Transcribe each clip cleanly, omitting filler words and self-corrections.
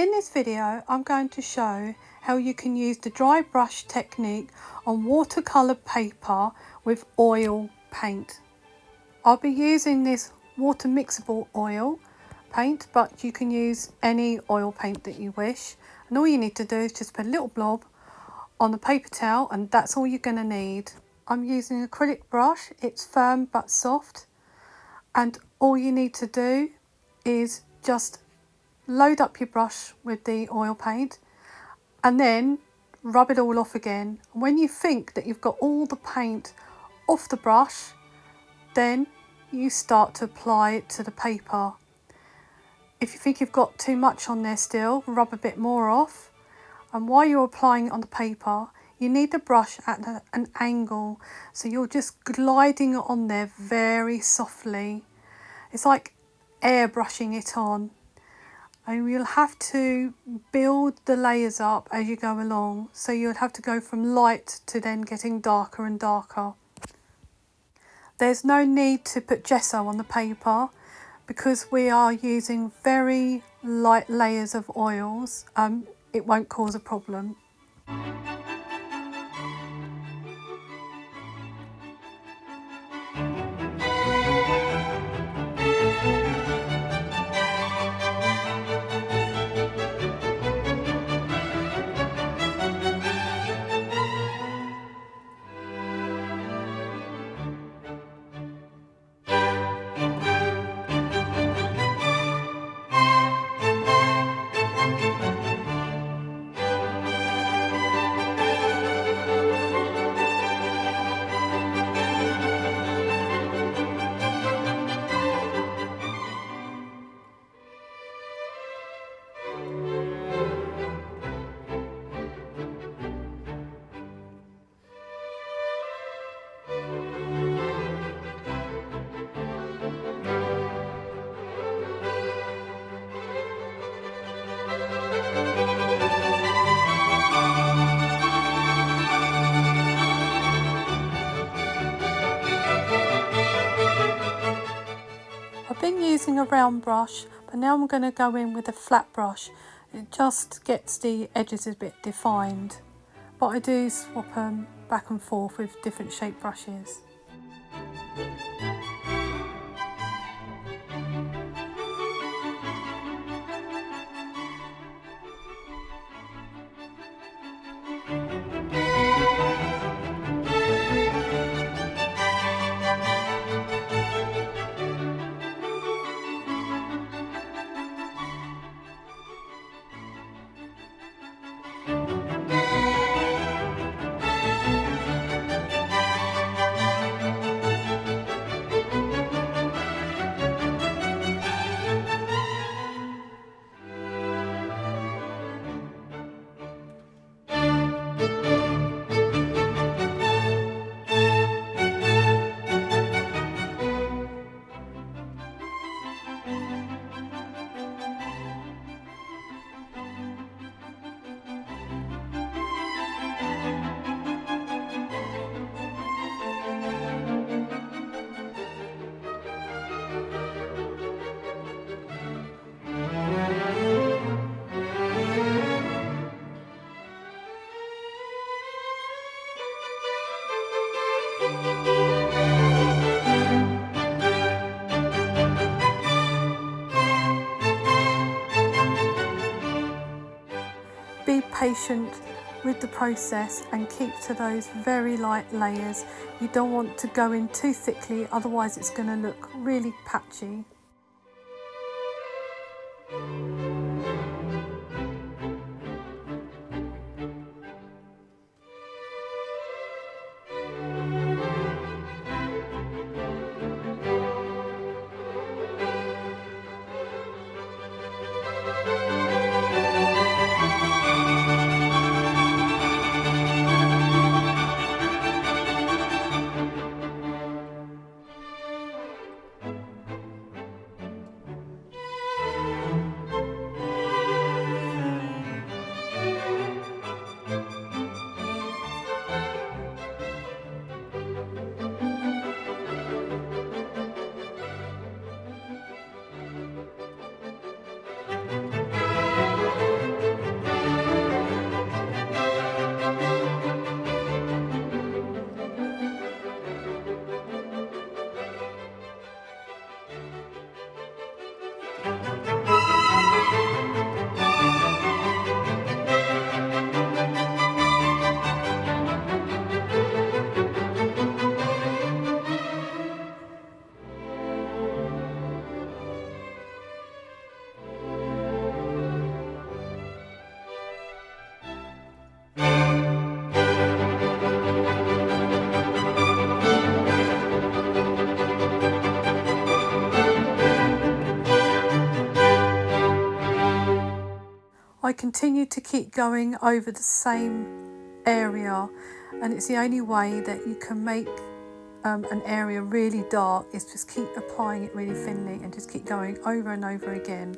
In this video I'm going to show how you can use the dry brush technique on watercolour paper with oil paint. I'll be using this water mixable oil paint, but you can use any oil paint that you wish, and all you need to do is just put a little blob on the paper towel and that's all you're going to need. I'm using an acrylic brush, it's firm but soft, and all you need to do is just load up your brush with the oil paint and then rub it all off again. When you think that you've got all the paint off the brush, then you start to apply it to the paper. If you think you've got too much on there still, rub a bit more off. And while you're applying it on the paper, you need the brush at an angle, so you're just gliding it on there very softly. It's like airbrushing it on. And you'll have to build the layers up as you go along, so you'll have to go from light to then getting darker and darker. There's no need to put gesso on the paper because we are using very light layers of oils. It won't cause a problem. I've been using a round brush, but now I'm going to go in with a flat brush. It just gets the edges a bit defined, but I do swap them back and forth with different shaped brushes. Be patient with the process and keep to those very light layers. You don't want to go in too thickly, otherwise it's going to look really patchy. I continue to keep going over the same area, and it's the only way that you can make an area really dark is just keep applying it really thinly and just keep going over and over again.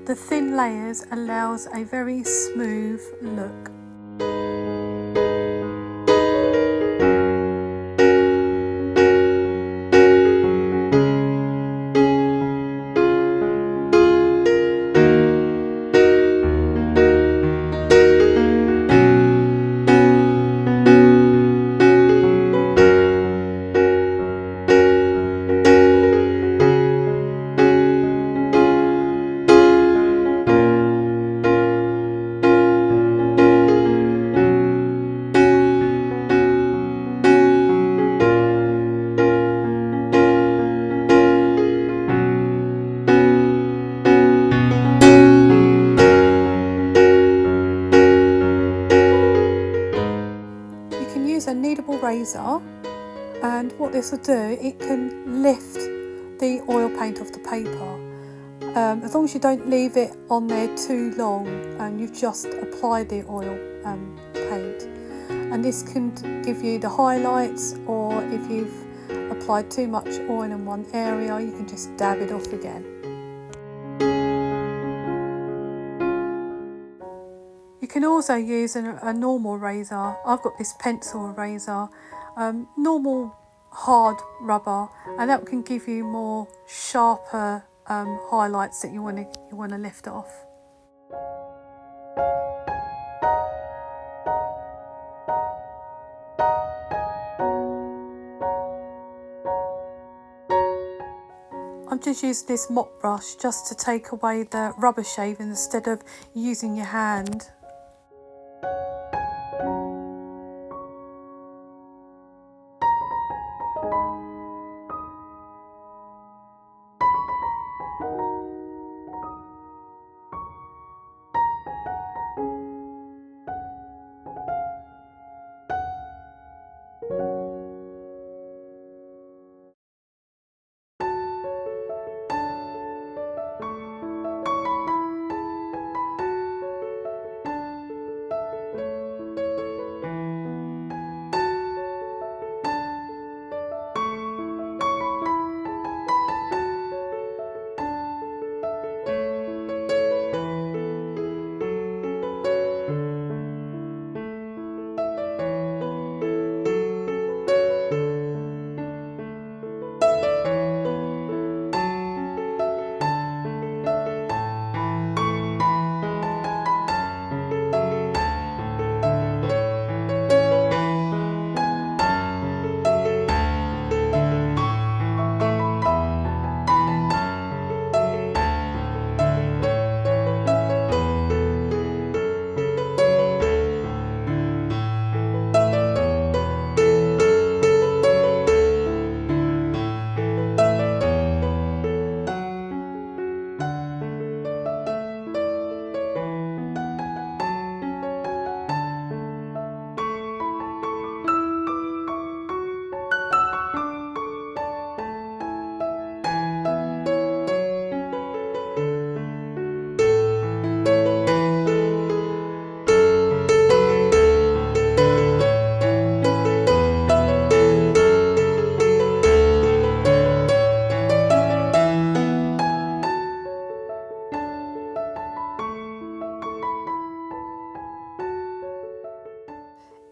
The thin layers allows a very smooth look. You can use a kneadable razor, and what this will do, it can lift the oil paint off the paper. As long as you don't leave it on there too long and you've just applied the oil paint. And this can give you the highlights, or if you've applied too much oil in one area, you can just dab it off again. You can also use a normal razor. I've got this pencil razor, normal hard rubber, and that can give you more sharper highlights that you want to lift off. I'm just using this mop brush just to take away the rubber shaving instead of using your hand.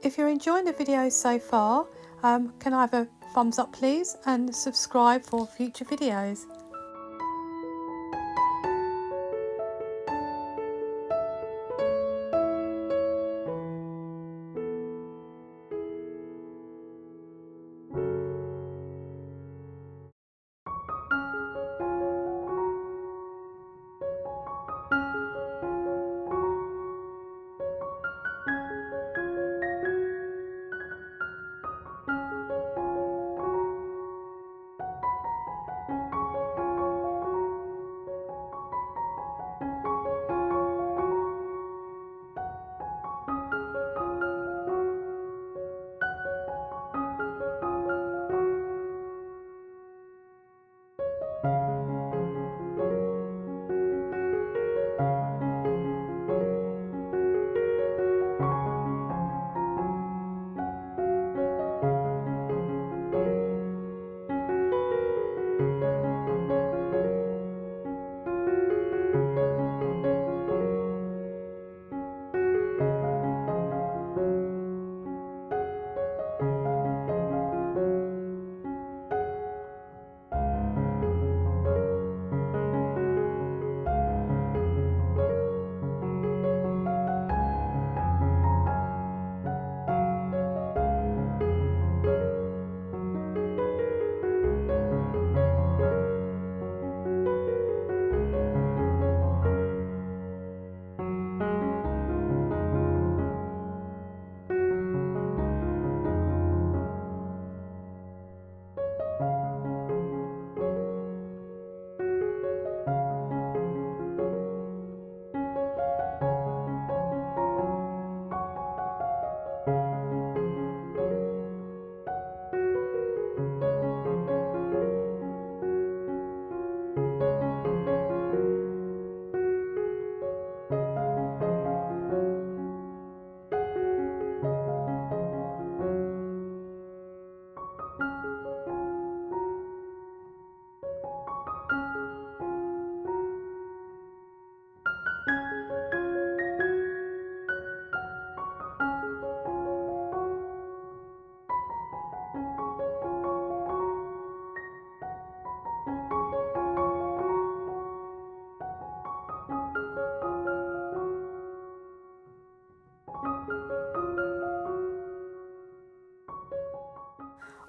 If you're enjoying the video so far, can I have a thumbs up please, and subscribe for future videos.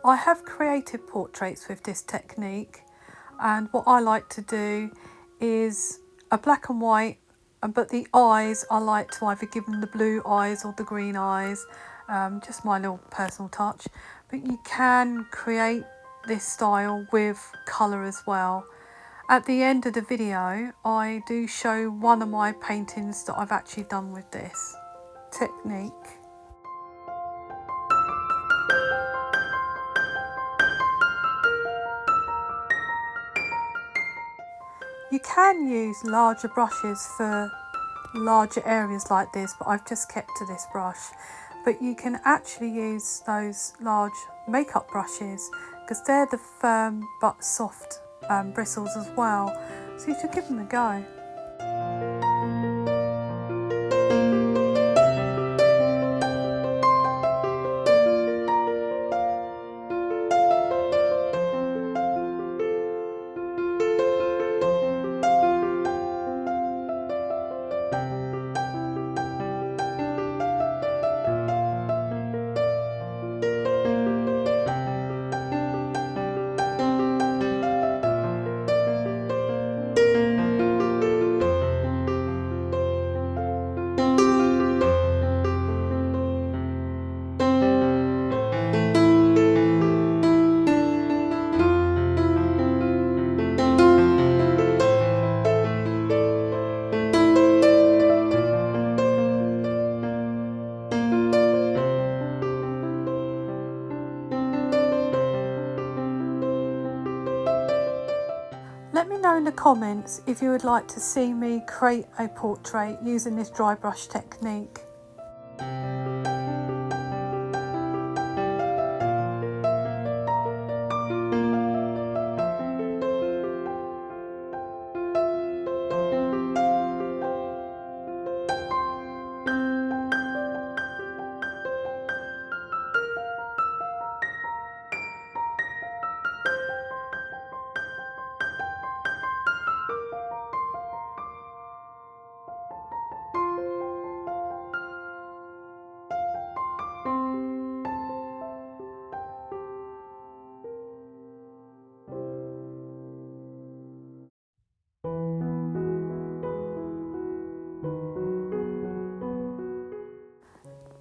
I have created portraits with this technique, and what I like to do is a black and white, but the eyes I like to either give them the blue eyes or the green eyes, just my little personal touch. But you can create this style with colour as well. At the end of the video I do show one of my paintings that I've actually done with this technique. You can use larger brushes for larger areas like this, but I've just kept to this brush. But you can actually use those large makeup brushes because they're the firm but soft bristles as well, so you should give them a go. Let me know in the comments if you would like to see me create a portrait using this dry brush technique.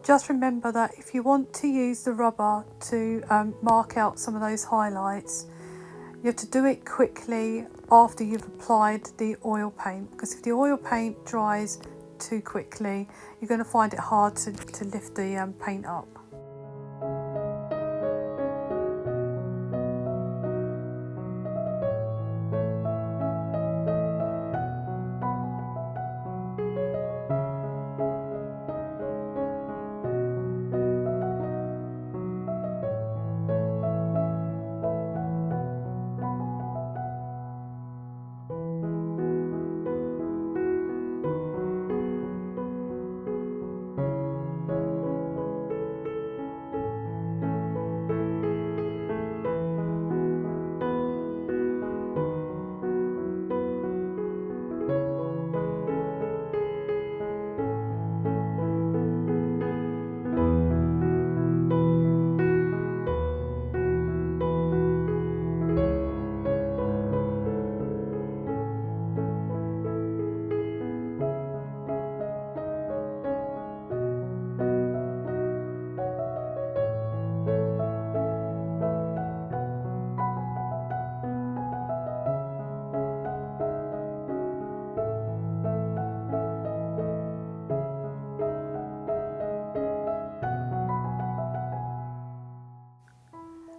Just remember that if you want to use the rubber to mark out some of those highlights, you have to do it quickly after you've applied the oil paint, because if the oil paint dries too quickly, you're going to find it hard to lift the paint up.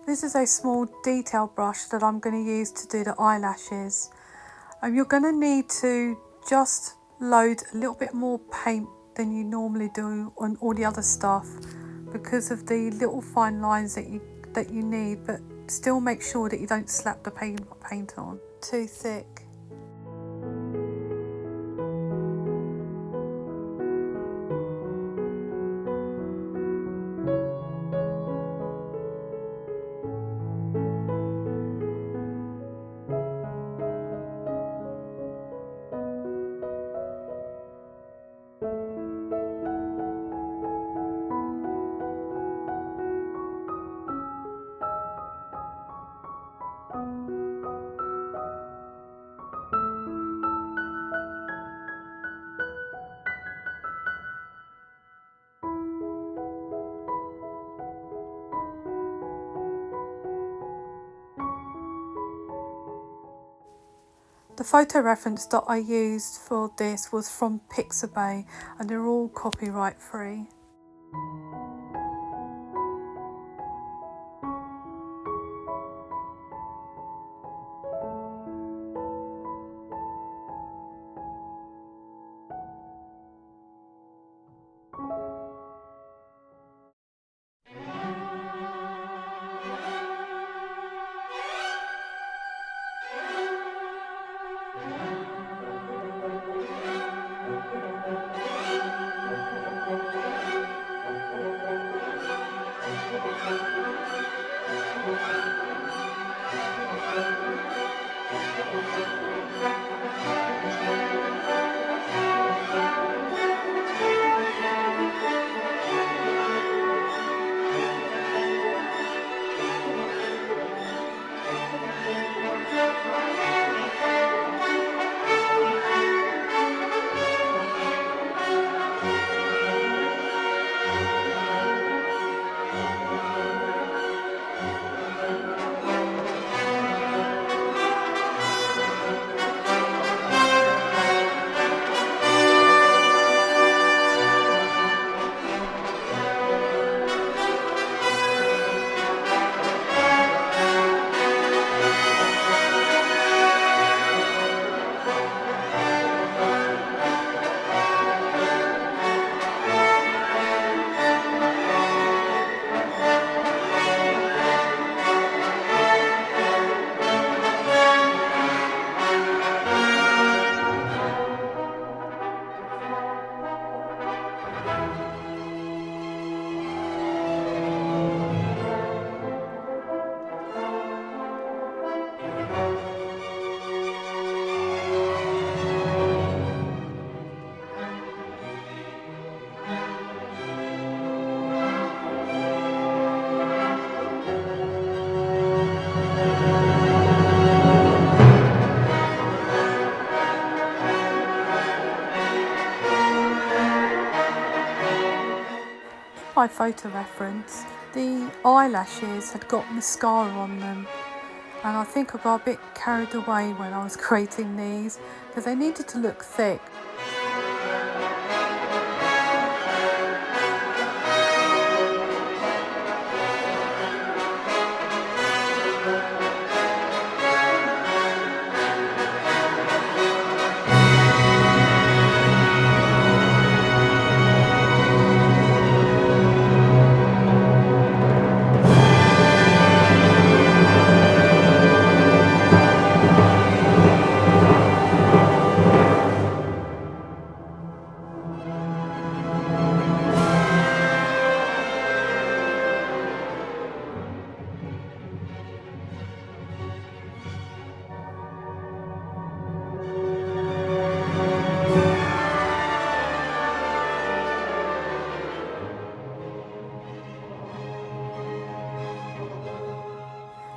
This is a small detail brush that I'm going to use to do the eyelashes. You're going to need to just load a little bit more paint than you normally do on all the other stuff because of the little fine lines that you need, but still make sure that you don't slap the paint on too thick. The photo reference that I used for this was from Pixabay, and they're all copyright free. My photo reference, the eyelashes had got mascara on them, and I think I got a bit carried away when I was creating these because they needed to look thick.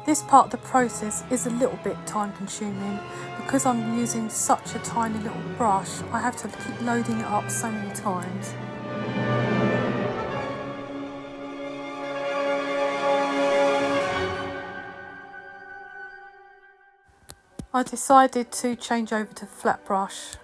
This part of the process is a little bit time consuming because I'm using such a tiny little brush. I have to keep loading it up so many times. I decided to change over to flat brush.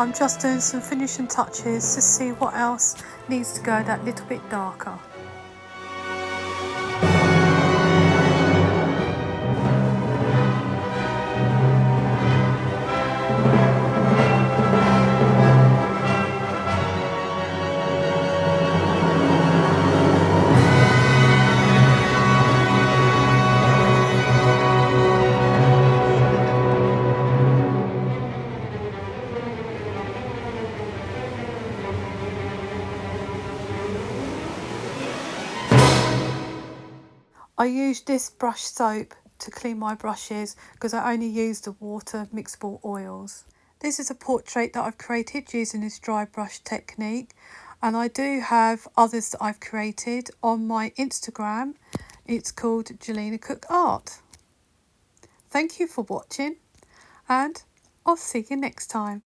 I'm just doing some finishing touches to see what else needs to go that little bit darker. I use this brush soap to clean my brushes because I only use the water mixable oils. This is a portrait that I've created using this dry brush technique, and I do have others that I've created on my Instagram. It's called gillinacookart. Thank you for watching, and I'll see you next time.